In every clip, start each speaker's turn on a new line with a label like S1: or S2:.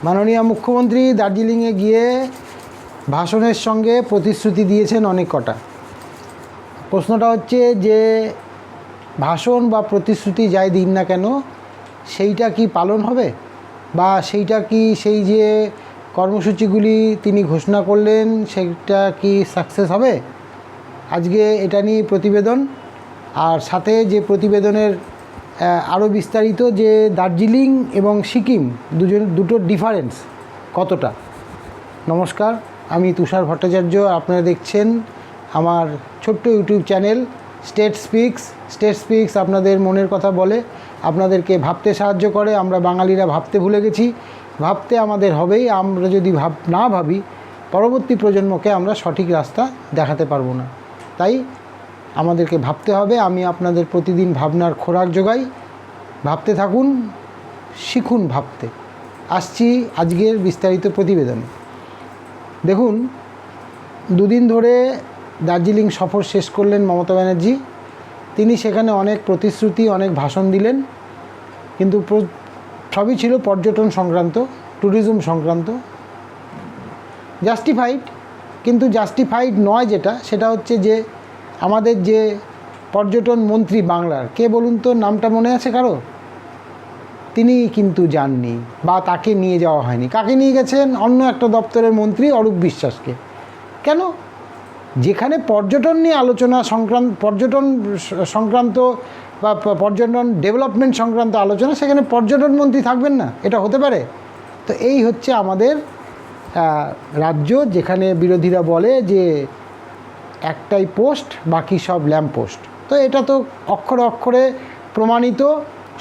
S1: মাননীয় মুখ্যমন্ত্রী দার্জিলিংয়ে গিয়ে ভাষণের সঙ্গে প্রতিশ্রুতি দিয়েছেন অনেক কটা। প্রশ্নটা হচ্ছে যে ভাষণ বা প্রতিশ্রুতি যাই দিন না কেন সেইটা কি পালন হবে, বা সেইটা কি সেই যে কর্মসূচিগুলি তিনি ঘোষণা করলেন সেইটা কি সাকসেস হবে? আজকে এটা নিয়ে প্রতিবেদন, আর সাথে যে প্রতিবেদনের আরও বিস্তারিত যে দার্জিলিং এবং সিকিম দুটোর ডিফারেন্স কতটা। নমস্কার, আমি তুষার ভট্টাচার্য। আপনারা দেখছেন আমার ছোট্ট ইউটিউব চ্যানেল স্টেট স্পিক্স। আপনাদের মনের কথা বলে, আপনাদেরকে ভাবতে সাহায্য করে। আমরা বাঙালিরা ভাবতে ভুলে গেছি, ভাবতে আমাদের হবেই। আমরা যদি না ভাবি, পরবর্তী প্রজন্মকে আমরা সঠিক রাস্তা দেখাতে পারবো না। তাই আমাদেরকে ভাবতে হবে। আমি আপনাদের প্রতিদিন ভাবনার খোরাক যোগাই। ভাবতে থাকুন, শিখুন ভাবতে। আসছি আজকের বিস্তারিত প্রতিবেদনে। দেখুন, দুদিন ধরে দার্জিলিং সফর শেষ করলেন মমতা ব্যানার্জি। তিনি সেখানে অনেক প্রতিশ্রুতি, অনেক ভাষণ দিলেন, কিন্তু সবই ছিল পর্যটন সংক্রান্ত, ট্যুরিজম সংক্রান্ত। জাস্টিফাইড, কিন্তু জাস্টিফাইড নয় যেটা, সেটা হচ্ছে যে আমাদের যে পর্যটন মন্ত্রী বাংলার, কে বলুন তো, নামটা মনে আছে কারো? তিনি কিন্তু যাননি, বা তাকে নিয়ে যাওয়া হয়নি। কাকে নিয়ে গেছেন? অন্য একটা দপ্তরের মন্ত্রী অরূপ বিশ্বাসকে। কেন? যেখানে পর্যটন নিয়ে আলোচনা পর্যটন সংক্রান্ত বা পর্যটন ডেভেলপমেন্ট সংক্রান্ত আলোচনা, সেখানে পর্যটন মন্ত্রী থাকবেন না? এটা হতে পারে? তো এই হচ্ছে আমাদের রাজ্য, যেখানে বিরোধীরা বলে যে একটাই পোস্ট, বাকি সব ল্যাম্প পোস্ট। তো এটা তো অক্ষরে অক্ষরে প্রমাণিত।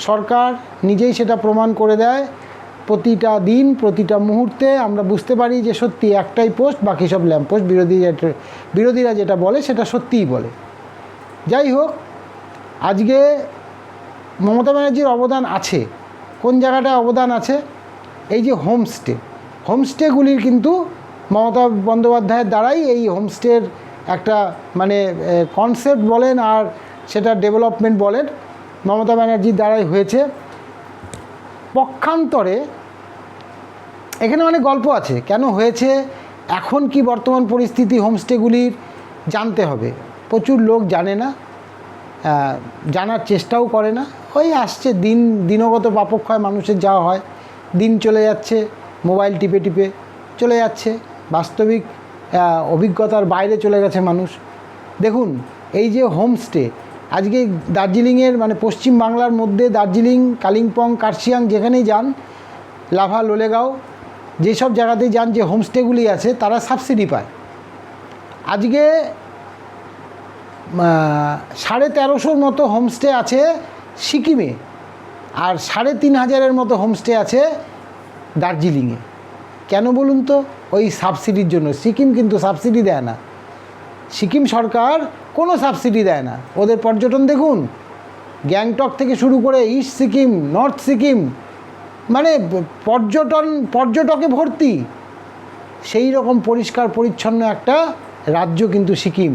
S1: সরকার নিজেই সেটা প্রমাণ করে দেয়। প্রতিটা দিন, প্রতিটা মুহূর্তে আমরা বুঝতে পারি যে সত্যি একটাই পোস্ট, বাকি সব ল্যাম্প পোস্ট। বিরোধীরা যেটা বলে সেটা সত্যিই বলে। যাই হোক, আজকে মমতা ব্যানার্জির অবদান আছে। কোন জায়গাটায় অবদান আছে? এই যে হোমস্টেগুলির কিন্তু মমতা বন্দ্যোপাধ্যায়ের দ্বারাই এই হোমস্টের একটা কনসেপ্ট বলেন আর সেটা ডেভেলপমেন্ট বলেন, মমতা ব্যানার্জির দ্বারাই হয়েছে। পক্ষান্তরে এখানে অনেক গল্প আছে কেন হয়েছে, এখন কি বর্তমান পরিস্থিতি হোমস্টেগুলির জানতে হবে। প্রচুর লোক জানে না, জানার চেষ্টাও করে না। ওই আসছে দিনগত পাপক্ষয় মানুষের যাওয়া হয়, দিন চলে যাচ্ছে, মোবাইল টিপে টিপে চলে যাচ্ছে, বাস্তবিক অভিজ্ঞতার বাইরে চলে গেছে মানুষ। দেখুন, এই যে হোমস্টে আজকে দার্জিলিংয়ের পশ্চিম বাংলার মধ্যে দার্জিলিং, কালিম্পং, কার্শিয়াং যেখানেই যান, লাভা, লোলেগাঁও, যেসব জায়গাতেই যান যে হোমস্টেগুলি আছে, তারা সাবসিডি পায়। আজকে 1350 মতো হোমস্টে আছে সিকিমে, আর 3500 মতো হোমস্টে আছে দার্জিলিংয়ে। কেন বলুন তো? ওই সাবসিডির জন্য। সিকিম কিন্তু সাবসিডি দেয় না, সিকিম সরকার কোনো সাবসিডি দেয় না। ওদের পর্যটন দেখুন, গ্যাংটক থেকে শুরু করে ইস্ট সিকিম, নর্থ সিকিম, পর্যটকে ভর্তি। সেই রকম পরিষ্কার পরিচ্ছন্ন একটা রাজ্য কিন্তু সিকিম,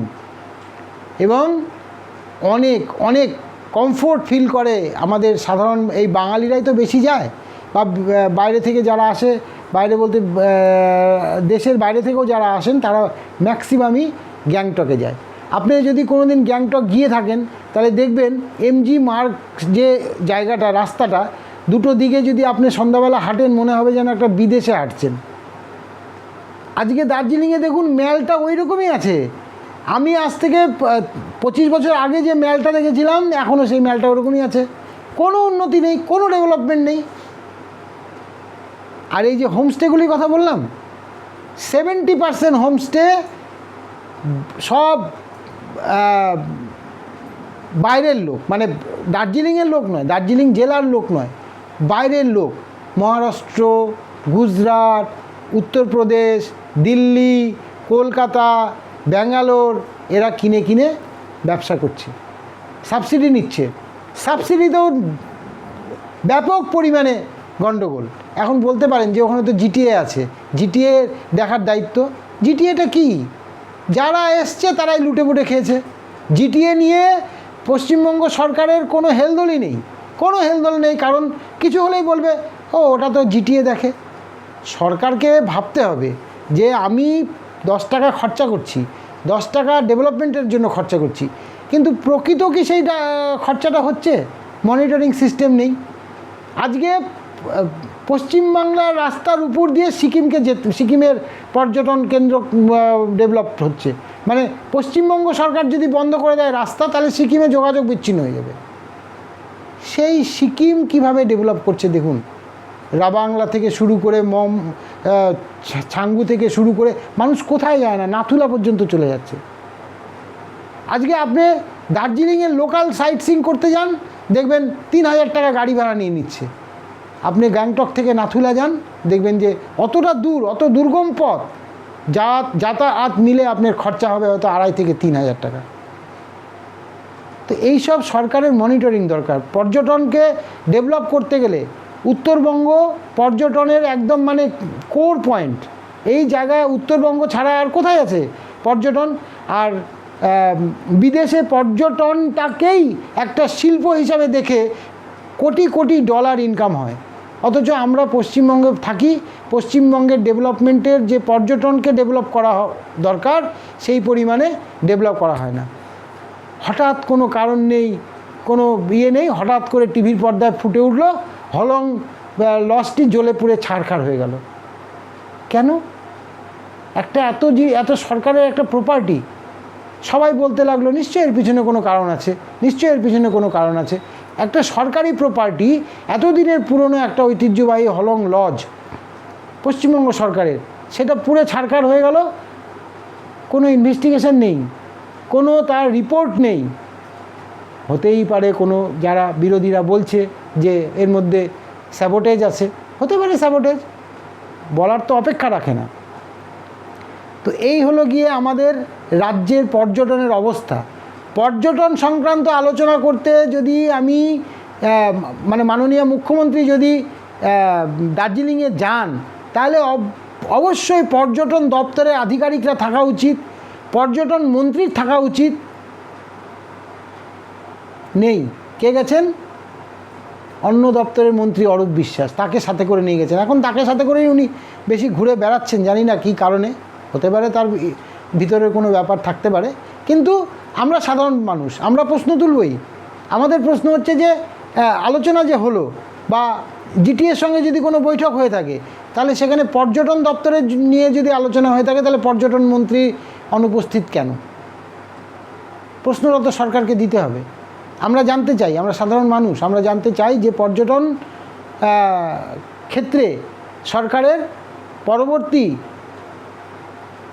S1: এবং অনেক অনেক কমফোর্ট ফিল করে। আমাদের সাধারণ এই বাঙালিরাই তো বেশি যায়, বা বাইরে থেকে যারা আসে, বাইরে বলতে দেশের বাইরে থেকেও যারা আসেন, তারা ম্যাক্সিমামই গ্যাংটকে যায়। আপনি যদি কোনো দিন গ্যাংটক গিয়ে থাকেন, তাহলে দেখবেন এমজি মার্গ যে জায়গাটা, রাস্তাটা, দুটো দিকে যদি আপনি সন্ধ্যাবেলা হাঁটেন, মনে হবে যেন একটা বিদেশে হাঁটছেন। আজকে দার্জিলিংয়ে দেখুন, ম্যালটা ওই রকমই আছে। আমি আজ থেকে 25 বছর আগে যে ম্যালটা দেখেছিলাম, এখনও সেই ম্যালটা ওরকমই আছে। কোনো উন্নতি নেই, কোনো ডেভেলপমেন্ট নেই। আর এই যে হোমস্টেগুলির কথা বললাম, 70% হোমস্টে সব বাইরের লোক, দার্জিলিংয়ের লোক নয়, দার্জিলিং জেলার লোক নয়, বাইরের লোক। মহারাষ্ট্র, গুজরাট, উত্তরপ্রদেশ, দিল্লি, কলকাতা, ব্যাঙ্গালোর, এরা কিনে কিনে ব্যবসা করছে, সাবসিডি নিচ্ছে। সাবসিডিতেও ব্যাপক পরিমাণে গণ্ডগোল। এখন বলতে পারেন যে ওখানে তো জিটিএ আছে, জিটিএ দেখার দায়িত্ব। জিটিএটা কি? যারা এসছে তারাই লুটে পুটে খেয়েছে। জিটিএ নিয়ে পশ্চিমবঙ্গ সরকারের কোনো হেলদোলই নেই, কোনো হেলদোল নেই। কারণ কিছু হলেই বলবে, ও ওটা তো জিটিএ দেখে। সরকারকে ভাবতে হবে যে আমি 10 টাকা খরচা করছি, 10 টাকা ডেভেলপমেন্টের জন্য খরচা করছি, কিন্তু প্রকৃত কি সেই খরচাটা হচ্ছে? মনিটরিং সিস্টেম নেই। আজকে পশ্চিমবাংলার রাস্তার উপর দিয়ে সিকিমের পর্যটন কেন্দ্র ডেভেলপ হচ্ছে, মানে পশ্চিমবঙ্গ সরকার যদি বন্ধ করে দেয় রাস্তা, তাহলে সিকিমে যোগাযোগ বিচ্ছিন্ন হয়ে যাবে। সেই সিকিম কিভাবে ডেভেলপ করছে দেখুন, রাবাংলা থেকে শুরু করে ছাঙ্গু থেকে শুরু করে মানুষ কোথায় যায় না, নাথুলা পর্যন্ত চলে যাচ্ছে। আজকে আপনি দার্জিলিংয়ের লোকাল সাইট সিইং করতে যান, দেখবেন 3000 টাকা গাড়ি ভাড়া নিয়ে নিচ্ছে। আপনি গ্যাংটক থেকে নাথুলা যান, দেখবেন যে অতটা দূর, অত দুর্গম পথ, যাতায়াত মিলে আপনার খরচা হবে হয়তো 2500 থেকে 3000 টাকা। তো এইসব সরকারের মনিটরিং দরকার। পর্যটনকে ডেভেলপ করতে গেলে উত্তরবঙ্গ পর্যটনের একদম মানে কোর পয়েন্ট। এই জায়গায় উত্তরবঙ্গ ছাড়া আর কোথায় আছে পর্যটন? আর বিদেশে পর্যটনটাকেই একটা শিল্প হিসাবে দেখে কোটি কোটি ডলার ইনকাম হয়, অথচ আমরা পশ্চিমবঙ্গে থাকি, পশ্চিমবঙ্গের ডেভেলপমেন্টের যে পর্যটনকে ডেভেলপ করা দরকার সেই পরিমাণে ডেভেলপ করা হয় না। হঠাৎ কোনো কারণ নেই, কোনো নেই, হঠাৎ করে টিভির পর্দায় ফুটে উঠলো হলং লজটি জ্বলে পুড়ে ছারখার হয়ে গেল। কেন? একটা এত সরকারের একটা প্রপার্টি, সবাই বলতে লাগলো নিশ্চয়ই এর পিছনে কোনো কারণ আছে, নিশ্চয়ই এর পিছনে কোনো কারণ আছে। একটা সরকারি প্রপার্টি, এতদিনের পুরনো একটা ঐতিহ্যবাহী হলং লজ পশ্চিমবঙ্গ সরকারের, সেটা পুরো ছারখার হয়ে গেল। কোনো ইনভেস্টিগেশন নেই, কোনো তার রিপোর্ট নেই। হতেই পারে কোনো যারা বিরোধীরা বলছে যে এর মধ্যে স্যাবোটেজ আছে, হতে পারে স্যাবোটেজ, বলার তো অপেক্ষা রাখে না। তো এই হলো গিয়ে আমাদের রাজ্যের পর্যটনের অবস্থা। পর্যটন সংক্রান্ত আলোচনা করতে যদি আমি মানে মাননীয় মুখ্যমন্ত্রী যদি দার্জিলিংয়ে যান, তাহলে অবশ্যই পর্যটন দপ্তরের আধিকারিকরা থাকা উচিত, পর্যটন মন্ত্রীর থাকা উচিত। নেই। কে গেছেন? অন্য দপ্তরের মন্ত্রী অরূপ বিশ্বাস, তাকে সাথে করে নিয়ে গেছেন। এখন তাকে সাথে করেই উনি বেশি ঘুরে বেড়াচ্ছেন, জানি না কী কারণে, হতে পারে তার ভিতরের কোনো ব্যাপার থাকতে পারে। কিন্তু আমরা সাধারণ মানুষ, আমরা প্রশ্ন তুলবই। আমাদের প্রশ্ন হচ্ছে যে আলোচনা যে হলো বা জিটিএর সঙ্গে যদি কোনো বৈঠক হয়ে থাকে, তাহলে সেখানে পর্যটন দপ্তরে নিয়ে যদি আলোচনা হয়ে থাকে, তাহলে পর্যটন মন্ত্রী অনুপস্থিত কেন? প্রশ্নটা তো সরকারকে দিতে হবে। আমরা জানতে চাই, আমরা সাধারণ মানুষ, আমরা জানতে চাই যে পর্যটন ক্ষেত্রে সরকারের পরবর্তী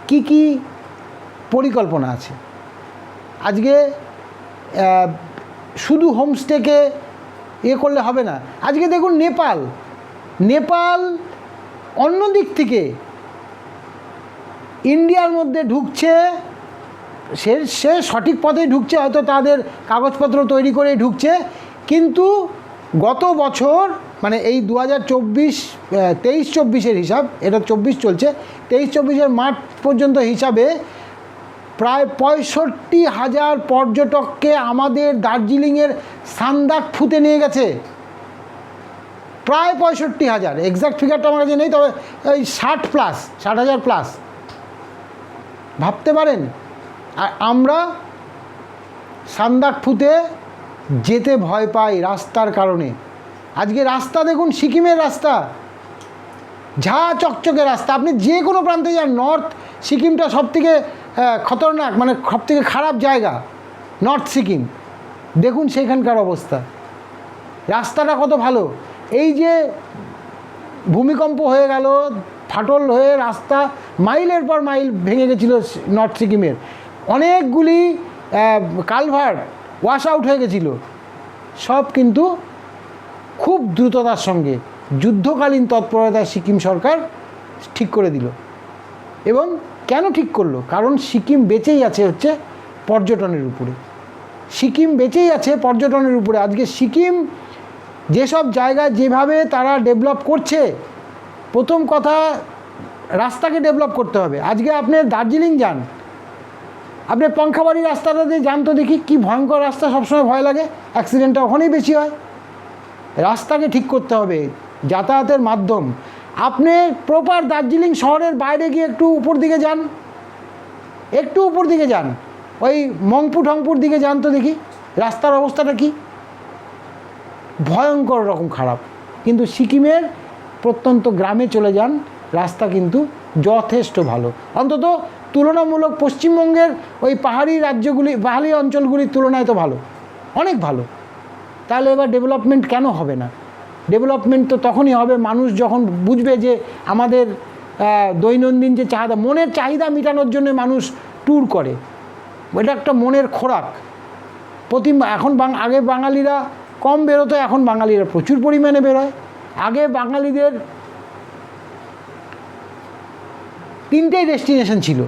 S1: কি কি পরিকল্পনা আছে। আজকে শুধু হোমস্টেকে করলে হবে না। আজকে দেখুন নেপাল অন্য দিক থেকে ইন্ডিয়ার মধ্যে ঢুকছে, সে সঠিক পথে ঢুকছে, হয়তো তাদের কাগজপত্র তৈরি করে ঢুকছে, কিন্তু গত বছর মানে এই 2023-24 হিসাব, এটা 24 চলছে, 23-24 মার্চ পর্যন্ত হিসাবে প্রায় 65,000 পর্যটককে আমাদের দার্জিলিংয়ের সান্দাকফুতে নিয়ে গেছে। প্রায় 65,000, এক্সাক্ট ফিগারটা আমার কাছে নেই, তবে ওই 60,000+। ভাবতে পারেন? আর আমরা সান্দাকফুতে যেতে ভয় পাই রাস্তার কারণে। আজকে রাস্তা দেখুন, সিকিমের রাস্তা ঝা চকচকে রাস্তা, আপনি যে কোনো প্রান্তে যান। নর্থ সিকিমটা সবথেকে খতরনাক, মানে সবথেকে খারাপ জায়গা নর্থ সিকিম, দেখুন সেখানকার অবস্থা। রাস্তাটা কত ভালো, এই যে ভূমিকম্প হয়ে গেল, ফাটল হয়ে রাস্তা মাইলের পর মাইল ভেঙে গেছিলো নর্থ সিকিমের, অনেকগুলি কালভার্ট ওয়াশ আউট হয়ে গেছিলো, সব কিন্তু খুব দ্রুততার সঙ্গে যুদ্ধকালীন তৎপরতায় সিকিম সরকার ঠিক করে দিল। এবং কেন ঠিক করলো? কারণ সিকিম বেঁচেই আছে হচ্ছে পর্যটনের উপরে, সিকিম বেঁচেই আছে পর্যটনের উপরে। আজকে সিকিম যেসব জায়গায় যেভাবে তারা ডেভেলপ করছে, প্রথম কথা রাস্তাকে ডেভেলপ করতে হবে। আজকে আপনি দার্জিলিং যান, আপনি পাংখাবাড়ি রাস্তাটা দিয়ে যান তো দেখি, কি ভয়ঙ্কর রাস্তা, সবসময় ভয় লাগে, অ্যাক্সিডেন্টটা ওখানেই বেশি হয়। রাস্তাকে ঠিক করতে হবে, যাতায়াতের মাধ্যম। আপনি প্রপার দার্জিলিং শহরের বাইরে গিয়ে একটু উপর দিকে যান, একটু উপর দিকে যান, ওই মংপু ঠংপুর দিকে যান তো দেখি রাস্তার অবস্থাটা কি, ভয়ঙ্কর রকম খারাপ। কিন্তু সিকিমের প্রত্যন্ত গ্রামে চলে যান, রাস্তা কিন্তু যথেষ্ট ভালো, অন্তত তুলনামূলক পশ্চিমবঙ্গের ওই পাহাড়ি রাজ্যগুলি, পাহাড়ি অঞ্চলগুলির তুলনায় তো ভালো, অনেক ভালো। তাহলে এবার ডেভেলপমেন্ট কেন হবে না? ডেভেলপমেন্ট তো তখনই হবে মানুষ যখন বুঝবে যে আমাদের দৈনন্দিন যে চাহিদা, মনের চাহিদা মেটানোর জন্য মানুষ ট্যুর করে, এটা একটা মনের খোরাক। এখন আগে বাঙালিরা কম বেরোতো, এখন বাঙালিরা প্রচুর পরিমাণে বেরোয়। আগে বাঙালিদের 3টেই ডেস্টিনেশন ছিল,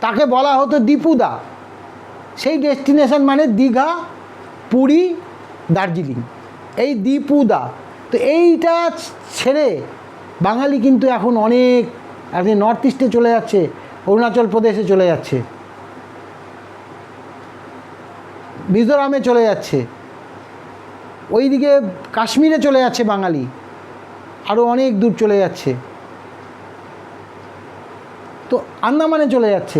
S1: তাকে বলা হতো দীপুদা। সেই ডেস্টিনেশন মানে দীঘা, পুরী, দার্জিলিং, এই দীপুদা। তো এইটা ছেড়ে বাঙালি কিন্তু এখন অনেক আপনি নর্থ ইস্টে চলে যাচ্ছে, অরুণাচল প্রদেশে চলে যাচ্ছে, মিজোরামে চলে যাচ্ছে, ওইদিকে কাশ্মীরে চলে যাচ্ছে বাঙালি, আরও অনেক দূর চলে যাচ্ছে, তো আন্দামানে চলে যাচ্ছে।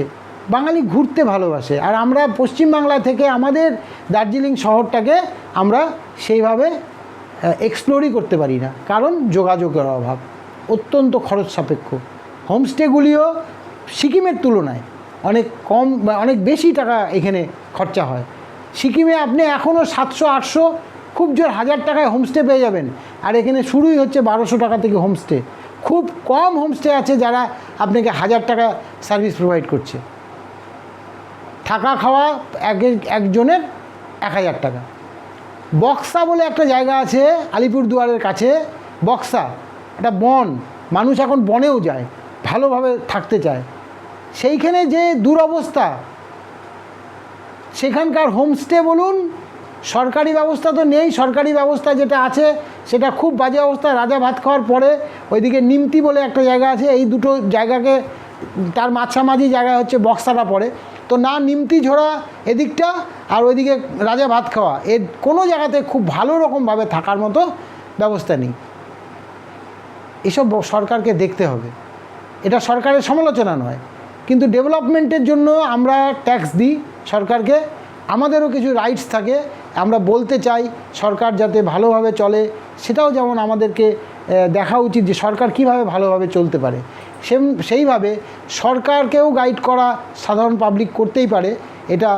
S1: বাঙালি ঘুরতে ভালোবাসে, আর আমরা পশ্চিমবাংলা থেকে আমাদের দার্জিলিং শহরটাকে আমরা সেইভাবে এক্সপ্লোরই করতে পারি না, কারণ যোগাযোগের অভাব, অত্যন্ত খরচ সাপেক্ষ। হোমস্টেগুলিও সিকিমের তুলনায় অনেক কম, অনেক বেশি টাকা এখানে খরচা হয়। সিকিমে আপনি এখনও 700-800, খুব জোর 1000 টাকায় হোমস্টে পেয়ে যাবেন, আর এখানে শুরুই হচ্ছে 1200 টাকা থেকে হোমস্টে। খুব কম হোমস্টে আছে যারা আপনাকে 1000 টাকা সার্ভিস প্রোভাইড করছে, থাকা খাওয়া একজনের 1000 টাকা। বক্সা বলে একটা জায়গা আছে আলিপুরদুয়ারের কাছে, বক্সা, একটা বন, মানুষ এখন বনেও যায়, ভালোভাবে থাকতে চায়। সেইখানে যে দুরবস্থা, সেখানকার হোমস্টে বলুন, সরকারি ব্যবস্থা তো নেই, সরকারি ব্যবস্থা যেটা আছে সেটা খুব বাজে অবস্থা। রাজা ভাত খাওয়ার পরে ওইদিকে নিমতি বলে একটা জায়গা আছে, এই দুটো জায়গাকে তার মাঝামাঝি জায়গা হচ্ছে বক্সাটা পড়ে। তো না নিমতি ঝোড়া এদিকটা, আর ওইদিকে রাজা ভাত খাওয়া, এর কোনো জায়গাতে খুব ভালো রকমভাবে থাকার মতো ব্যবস্থা নেই। এসব সরকারকে দেখতে হবে, এটা সরকারের সমালোচনা নয়, কিন্তু ডেভেলপমেন্টের জন্য আমরা ট্যাক্স দিই সরকারকে, আমাদেরও কিছু রাইটস থাকে, আমরা বলতে চাই সরকার যাতে ভালোভাবে চলে, সেটাও যেমন আমাদেরকে দেখা উচিত যে সরকার কীভাবে ভালোভাবে চলতে পারে। সেইভাবে সরকারকেও গাইড করা সাধারণ পাবলিক করতেই পারে, এটা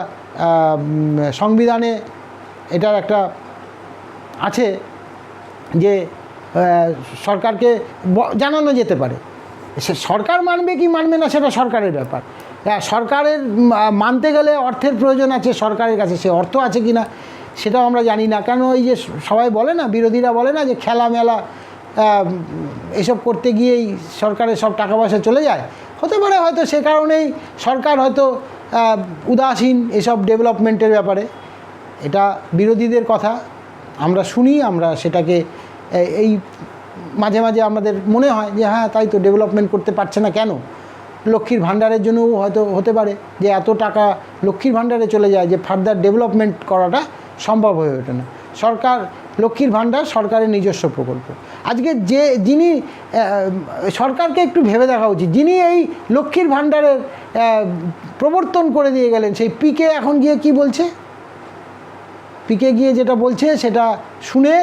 S1: সংবিধানে এটার একটা আছে যে সরকারকে জানানো যেতে পারে। সে সরকার মানবে কি মানবে না সেটা সরকারের ব্যাপার। সরকারের মানতে গেলে অর্থের প্রয়োজন আছে সরকারের কাছে, সে অর্থ আছে কি না সেটাও আমরা জানি না। কেন ওই যে সবাই বলে না, বিরোধীরা বলে না যে খেলা মেলা এসব করতে গিয়েই সরকারের সব টাকা পয়সা চলে যায়, হতে পারে হয়তো সে কারণেই সরকার হয়তো উদাসীন এসব ডেভেলপমেন্টের ব্যাপারে। এটা বিরোধীদের কথা আমরা শুনি, আমরা সেটাকে এই মাঝে মাঝে আমাদের মনে হয় যে হ্যাঁ তাই তো, ডেভেলপমেন্ট করতে পারছে না কেন। লক্ষ্মীর ভাণ্ডারের জন্যও হয়তো হতে পারে যে এত টাকা লক্ষ্মীর ভাণ্ডারে চলে যায় যে ফার্দার ডেভেলপমেন্ট করাটা সম্ভব হয়ে ওঠে না। সরকার লক্ষ্মীর ভাণ্ডার সরকারের নিজস্ব প্রকল্প। আজকে যিনি সরকারকে একটু ভেবে দেখা উচিত, যিনি এই লক্ষ্মীর ভাণ্ডারের প্রবর্তন করে দিয়ে গেলেন, সেই পিকে এখন গিয়ে কি বলছে, পিকে গিয়ে যেটা বলছে সেটা শুনে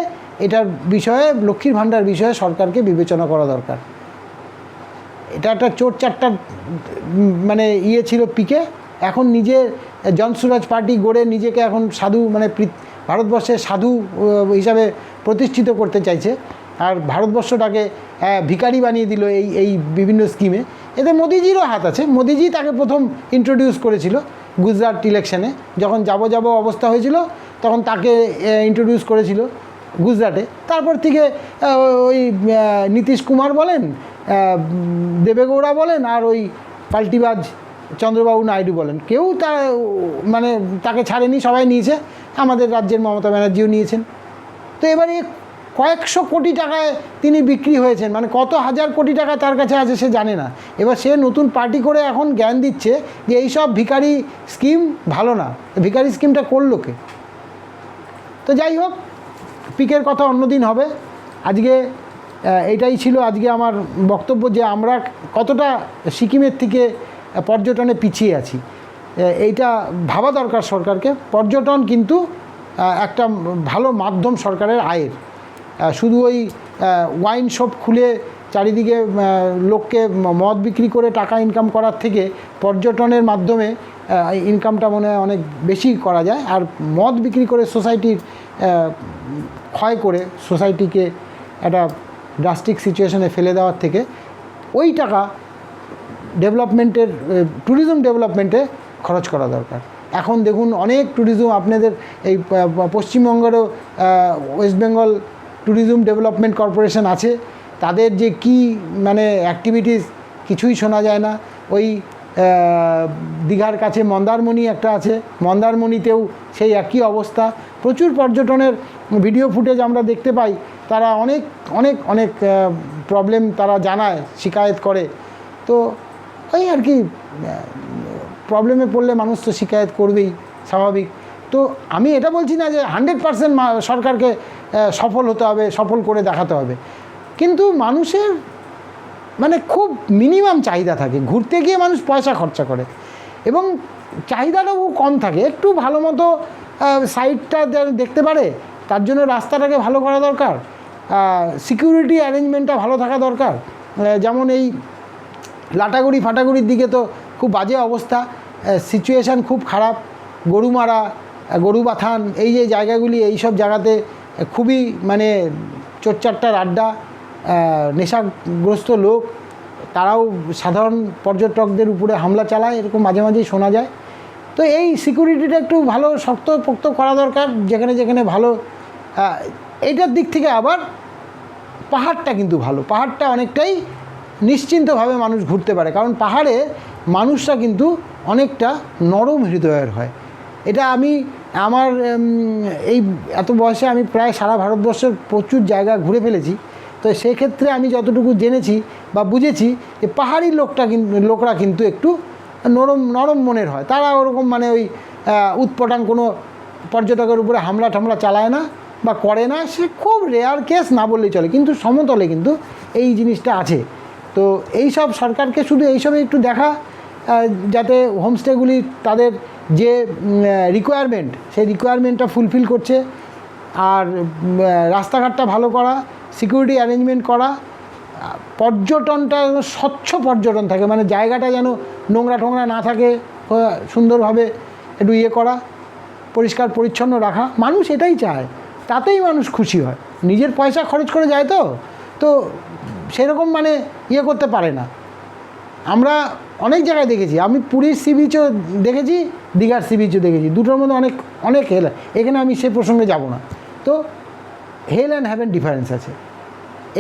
S1: এটার বিষয়ে, লক্ষ্মীর ভাণ্ডার বিষয়ে সরকারকে বিবেচনা করা দরকার। এটা একটা চোর চারটার মানে ছিল পিকে, এখন নিজে জনসুরাজ পার্টি গড়ে নিজেকে এখন সাধু, মানে ভারতবর্ষের সাধু হিসাবে প্রতিষ্ঠিত করতে চাইছে, আর ভারতবর্ষটাকে ভিখারি বানিয়ে দিল এই বিভিন্ন স্কিমে। এতে মোদিজিরও হাত আছে। মোদিজি তাকে প্রথম ইন্ট্রোডিউস করেছিল গুজরাট ইলেকশনে, যখন যাব অবস্থা হয়েছিল তখন তাকে ইন্ট্রোডিউস করেছিল গুজরাটে। তারপর থেকে ওই নীতিশ কুমার বলেন, দেবেগৌড়া বলেন, আর ওই পাল্টিবাজ চন্দ্রবাবু নাইডু বলেন, কেউ মানে তাকে ছাড়েনি, সবাই নিয়েছে। আমাদের রাজ্যের মমতা ব্যানার্জিও নিয়েছেন। তো এবারে কয়েকশো কোটি টাকায় তিনি বিক্রি হয়েছেন, মানে কত হাজার কোটি টাকা তার কাছে আছে সে জানে না। এবার সে নতুন পার্টি করে এখন জ্ঞান দিচ্ছে যে এইসব ভিখারি স্কিম ভালো না, ভিখারি স্কিমটা করলো কে। তো যাই হোক, পিকের কথা অন্যদিন হবে। আজকে এটাই ছিল আজকে আমার বক্তব্য, যে আমরা কতটা সিকিমের থেকে পর্যটনে পিছিয়ে আছি। এইটা ভাবা দরকার সরকারকে। পর্যটন কিন্তু একটা ভালো মাধ্যম সরকারের আয়ের। শুধু ওই ওয়াইন শপ খুলে চারিদিকে লোককে মদ বিক্রি করে টাকা ইনকাম করার থেকে পর্যটনের মাধ্যমে ইনকামটা মনে হয় অনেক বেশি করা যায়। আর মদ বিক্রি করে সোসাইটির ক্ষয় করে সোসাইটিকে একটা ড্রাস্টিক সিচুয়েশনে ফেলে দেওয়ার থেকে ওই টাকা ডেভেলপমেন্টের, ট্যুরিজম ডেভেলপমেন্টে খরচ করা দরকার। এখন দেখুন অনেক ট্যুরিজম, আপনাদের এই পশ্চিমবঙ্গেরও West Bengal tourism development corporation আছে, তাদের যে কি মানে অ্যাক্টিভিটিস কিছুই শোনা যায় না। ওই দীঘার কাছে মন্দারমণি একটা আছে, মন্দারমণিতেও সেই একই অবস্থা। প্রচুর পর্যটনের ভিডিও ফুটেজ আমরা দেখতে পাই, তারা অনেক অনেক অনেক প্রবলেম তারা জানায়, শিকায়েত করে। তো ওই আর কি, প্রবলেমে পড়লে মানুষ তো শিকায়েত করবেই, স্বাভাবিক। তো আমি এটা বলছি না যে 100% সরকারকে সফল হতে হবে, সফল করে দেখাতে হবে, কিন্তু মানুষের মানে খুব মিনিমাম চাহিদা থাকে। ঘুরতে গিয়ে মানুষ পয়সা খরচা করে এবং চাহিদাটাও কম থাকে। একটু ভালো মতো সাইটটা দেখতে পারে, তার জন্য রাস্তাটাকে ভালো করা দরকার, সিকিউরিটি অ্যারেঞ্জমেন্টটা ভালো থাকা দরকার। যেমন এই লাটাগুড়ি ফাটাগুড়ির দিকে তো খুব বাজে অবস্থা, সিচুয়েশান খুব খারাপ। গরুমারা, গরুবাথান, এই যে জায়গাগুলি, এই সব জায়গাতে খুবই মানে চোরচাট্টার আড্ডা, নেশাগ্রস্ত লোক, তারাও সাধারণ পর্যটকদের উপরে হামলা চালায়, এরকম মাঝে মাঝেই শোনা যায়। তো এই সিকিউরিটিটা একটু ভালো শক্তপোক্ত করা দরকার যেখানে যেখানে ভালো। এইটার দিক থেকে আবার পাহাড়টা কিন্তু ভালো, পাহাড়টা অনেকটাই নিশ্চিন্তভাবে মানুষ ঘুরতে পারে, কারণ পাহাড়ে মানুষরা কিন্তু অনেকটা নরম হৃদয়ের হয়। এটা আমি আমার এই এত বয়সে আমি প্রায় সারা ভারতবর্ষের প্রচুর জায়গা ঘুরে ফেলেছি। তো সেক্ষেত্রে আমি যতটুকু জেনেছি বা বুঝেছি যে পাহাড়ি লোকরা কিন্তু একটু নরম মনের হয়। তারা ওরকম মানে ওই উৎপটাং কোনো পর্যটকের উপরে হামলা টামলা চালায় না বা করে না, সে খুব রেয়ার কেস না বললেই চলে। কিন্তু সমতলে কিন্তু এই জিনিসটা আছে। তো এই সব সরকারকে শুধু এইসবে একটু দেখা, যাতে হোমস্টেগুলি তাদের যে রিকোয়ারমেন্ট, সেই রিকোয়ারমেন্টটা ফুলফিল করছে, আর রাস্তাঘাটটা ভালো করা, সিকিউরিটি অ্যারেঞ্জমেন্ট করা, পর্যটনটা স্বচ্ছ পর্যটন থাকে, মানে জায়গাটা যেন নোংরা টোংরা না থাকে, সুন্দরভাবে একটু ইয়ে করা, পরিষ্কার পরিচ্ছন্ন রাখা। মানুষ এটাই চায়, তাতেই মানুষ খুশি হয়। নিজের পয়সা খরচ করে যায় তো সেরকম মানে ইয়ে করতে পারে না। আমরা অনেক জায়গায় দেখেছি, আমি পুরীর সি বিচও দেখেছি, দীঘার সি বিচও দেখেছি, দুটোর মধ্যে অনেক অনেক হেল। এখানে আমি সে প্রসঙ্গে যাব না। তো হেল অ্যান্ড হ্যাভেন ডিফারেন্স আছে।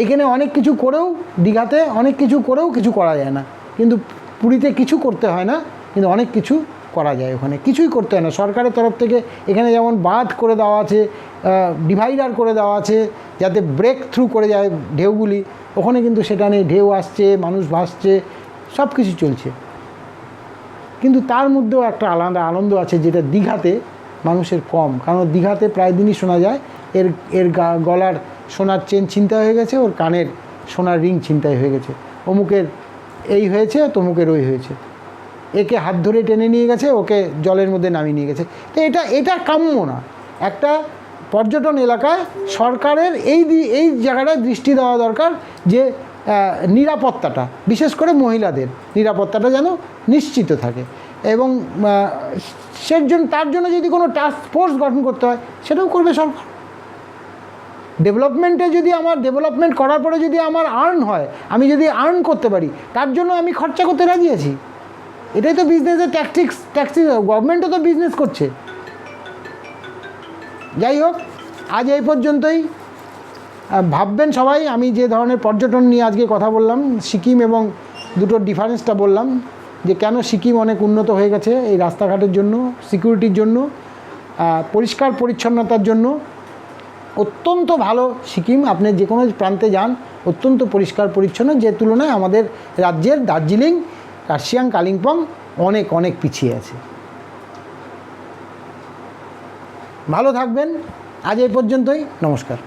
S1: এখানে অনেক কিছু করেও, দীঘাতে অনেক কিছু করেও কিছু করা যায় না, কিন্তু পুরীতে কিছু করতে হয় না, কিন্তু অনেক কিছু করা যায়। ওখানে কিছুই করতে হয় না সরকারের তরফ থেকে। এখানে যেমন বাঁধ করে দেওয়া আছে, ডিভাইডার করে দেওয়া আছে, যাতে ব্রেক থ্রু করে যায় ঢেউগুলি, ওখানে কিন্তু সেটা নেই। ঢেউ আসছে, মানুষ ভাসছে, সব কিছু চলছে। কিন্তু তার মধ্যেও একটা আলাদা আনন্দ আছে, যেটা দীঘাতে মানুষের কম। কারণ দীঘাতে প্রায় দিনই শোনা যায় এর গলার সোনার চেন ছিনতাই হয়ে গেছে, ওর কানের সোনার রিং ছিনতাই হয়ে গেছে, অমুকের এই হয়েছে, তমুকের ওই হয়েছে, একে হাত ধরে টেনে নিয়ে গেছে, ওকে জলের মধ্যে নামিয়ে নিয়ে গেছে। তো এটা কাম্য না। একটা পর্যটন এলাকায় সরকারের এই জায়গাটায় দৃষ্টি দেওয়া দরকার, যে নিরাপত্তাটা, বিশেষ করে মহিলাদের নিরাপত্তাটা যেন নিশ্চিত থাকে। এবং তার জন্য যদি কোনো টাস্ক ফোর্স গঠন করতে হয়, সেটাও করবে সরকার। ডেভেলপমেন্টে যদি আমার ডেভেলপমেন্ট করার পরে যদি আমার আর্ন হয়, আমি যদি আর্ন করতে পারি, তার জন্য আমি খরচা করতে রাজি আছি। এটাই তো বিজনেসের ট্যাকটিক্স। গভর্নমেন্টও তো বিজনেস করছে। যাই হোক, আজ এই পর্যন্তই। ভাববেন সবাই, আমি যে ধরনের পর্যটন নিয়ে আজকে কথা বললাম, সিকিম এবং দুটোর ডিফারেন্সটা বললাম, যে কেন সিকিম অনেক উন্নত হয়ে গেছে এই রাস্তাঘাটের জন্য, সিকিউরিটির জন্য, পরিষ্কার পরিচ্ছন্নতার জন্য। অত্যন্ত ভালো সিকিম, আপনি যে কোনো প্রান্তে যান অত্যন্ত পরিষ্কার পরিচ্ছন্ন, যে তুলনায় আমাদের রাজ্যের দার্জিলিং, কার্শিয়াং, কালিম্পং অনেক অনেক পিছিয়ে আছে। ভালো থাকবেন, আজ এই পর্যন্তই, নমস্কার।